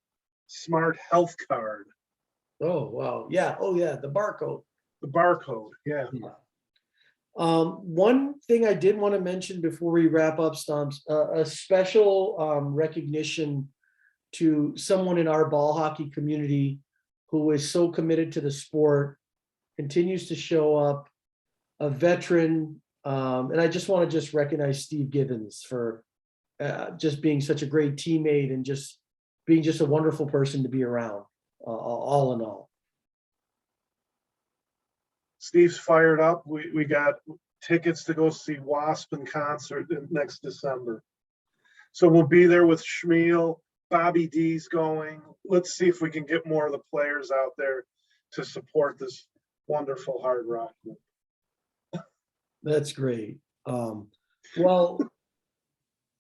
smart health card. Oh, wow. Yeah. Oh, yeah. The barcode. The barcode. Yeah. One thing I did want to mention before we wrap up, Stomps, a special recognition to someone in our ball hockey community who is so committed to the sport, continues to show up, a veteran, And I just want to just recognize Steve Givens for just being such a great teammate and just being just a wonderful person to be around, all in all. Steve's fired up. We got tickets to go see Wasp in concert next December. So we'll be there with Schmiel. Bobby D's going. Let's see if we can get more of the players out there to support this wonderful hard rock. That's great. Well,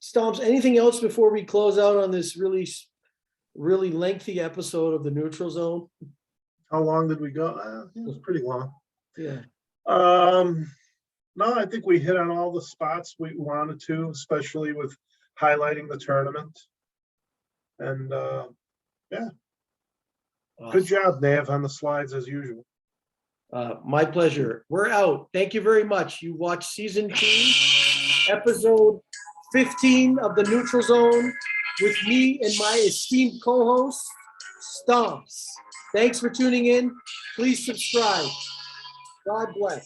Stomps, anything else before we close out on this really lengthy episode of the Neutral Zone? How long did we go? It was pretty long. Yeah. No, I think we hit on all the spots we wanted to, especially with highlighting the tournament. And yeah, good job, Nav, on the slides as usual. My pleasure. We're out. Thank you very much. You watched season 2, episode 15 of the Neutral Zone with me and my esteemed co-host, Stomps. Thanks for tuning in. Please subscribe. God bless.